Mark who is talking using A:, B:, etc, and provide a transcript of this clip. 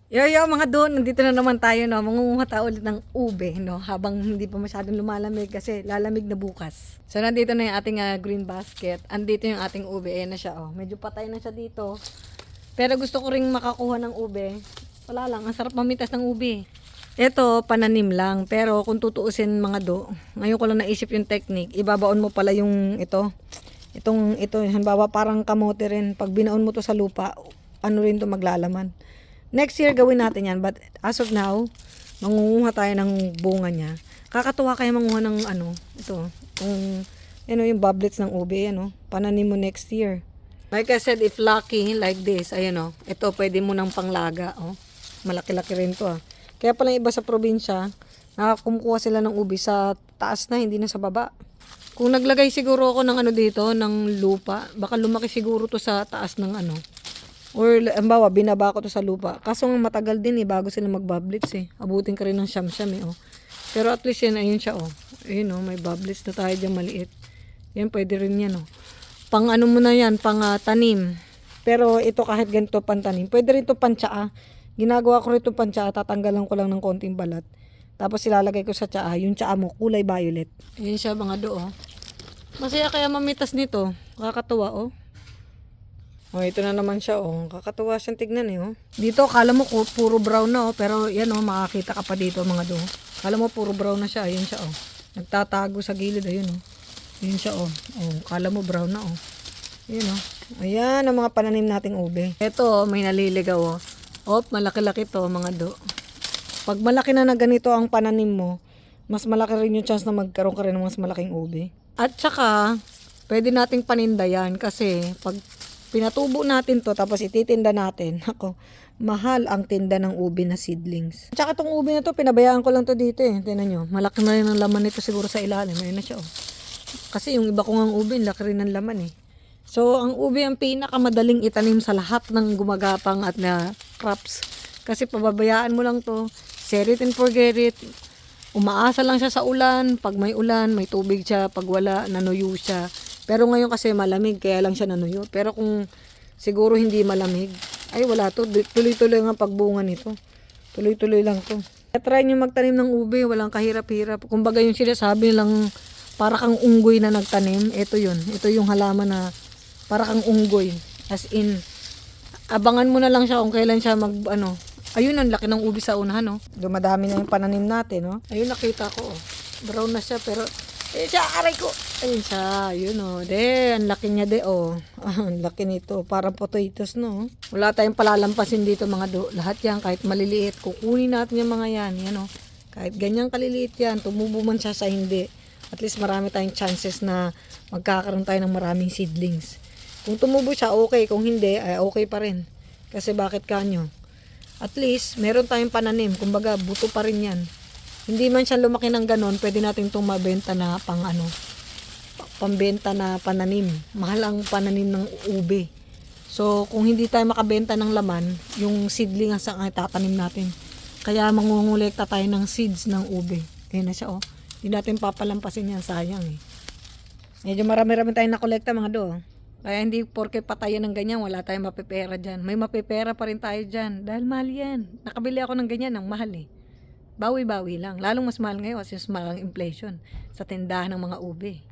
A: Yo, mga doon, nandito na naman tayo, no? Mangunguha tayo ulit ng ube, no? Habang hindi pa masyadong lumalamig kasi lalamig na bukas. So, nandito na yung ating green basket. Andito yung ating ube. Ayan na siya, oh. Medyo patay na siya dito. Pero gusto ko ring makakuha ng ube. Wala lang, ang sarap mamitas ng ube. Ito, pananim lang. Pero kung tutuusin mga do, ngayon ko lang naisip yung technique. Ibabaon mo pala yung ito. Ito, halimbawa parang kamote rin. Pag binaon mo to sa lupa, ano rin to maglalaman. Next year gawin natin yan, but as of now, mangunguha tayo ng bunga niya. Kakatuwa kaya manguha ng ito, yung bublets ng ube, pananim mo next year. Like I said, if lucky, like this, ito pwede mo ng panglaga, malaki-laki rin to Kaya pala iba sa probinsya, nakakumukuha sila ng ube sa taas na, hindi na sa baba. Kung naglagay siguro ako ng dito, ng lupa, baka lumaki siguro to sa taas ng Or, ambawa, binaba ko to sa lupa. Kaso nga matagal din bago sila magbublets Abutin ka rin ng siyam-siyam Pero at least yan, ayun siya Ayun may bublets na tayo dyan maliit. Yan, pwede rin yan Pang mo na yan, pang tanim. Pero ito kahit ganito pantanim. Pwede rin ito pantsaa. Ginagawa ko rin ito pantsaa, tatanggalan ko lang ng konting balat. Tapos ilalagay ko sa tsaa. Yung tsaa mo, kulay violet. Ayun siya mga Masaya kaya mamitas nito. Kakatuwa ito na naman siya Kakatuwa siyang tignan Dito kala mo puro brown na pero yan makakita ka pa dito mga Kala mo puro brown na siya, ayun siya Nagtatago sa gilid ayun Ayun siya kala mo brown na Ayun Ayan ang mga pananim nating ube. Ito may naliligaw malaki-laki to mga Pag malaki na ganito ang pananim mo, mas malaki rin yung chance na magkaroon ka rin ng mas malaking ube. At saka pwede nating paninda yan kasi pag pinatubo natin to tapos ititinda natin. Mahal ang tinda ng ube na seedlings. Tsaka tong ube na to, pinabayaan ko lang to dito Tingnan nyo, malaki na rin ang laman nito siguro sa ilalim. Ayun na siya Kasi yung iba kong ang ube, laki rin ng laman So, ang ube ang pinakamadaling itanim sa lahat ng gumagapang at na crops. Kasi pababayaan mo lang to, set it and forget it. Umaasa lang siya sa ulan. Pag may ulan, may tubig siya. Pag wala, nanuyo siya. Pero ngayon kasi malamig, kaya lang siya nanuyo. Pero kung siguro hindi malamig, ay wala to. Tuloy-tuloy nga pagbunga nito. Tuloy-tuloy lang to. Try nyo magtanim ng ube, walang kahirap-hirap. Kumbaga yung sinasabi lang, para kang unggoy na nagtanim. Ito yun. Ito yung halaman na para kang unggoy. As in, abangan mo na lang siya kung kailan siya Ayun, ang laki ng ube sa unahan Dumadami na yung pananim natin Ayun, nakita ko Brown na siya pero siya, aray ko. Ayun siya, yun ang laki niya ang laki nito. Parang potatoes Wala tayong palalampasin dito mga Lahat yan, kahit maliliit. Kukunin natin yung mga yan. Kahit ganyang kaliliit yan, tumubo man siya sa hindi. At least marami tayong chances na magkakaroon tayo ng maraming seedlings. Kung tumubo siya, okay. Kung hindi, ay okay pa rin. Kasi bakit kanyo? At least, meron tayong pananim. Kumbaga, buto pa rin yan. Hindi man siya lumaki ng ganon, pwede natin itong mabenta na pambenta na pananim. Mahal ang pananim ng ube. So, kung hindi tayo makabenta ng laman, yung seedling ang itatanim natin. Kaya mangungulekta tayo ng seeds ng ube. Ayun na siya Hindi natin papalampasin yan, sayang Medyo marami-rami tayong nakolekta mga Kaya hindi porke patayan ng ganyan, wala tayong mapipera dyan. May mapipera pa rin tayo dyan. Dahil mahal yan. Nakabili ako ng ganyan, ng mahal Bawi-bawi lang. Lalong mas mahal ngayon kasi mas mahal ang inflation sa tindahan ng mga ube.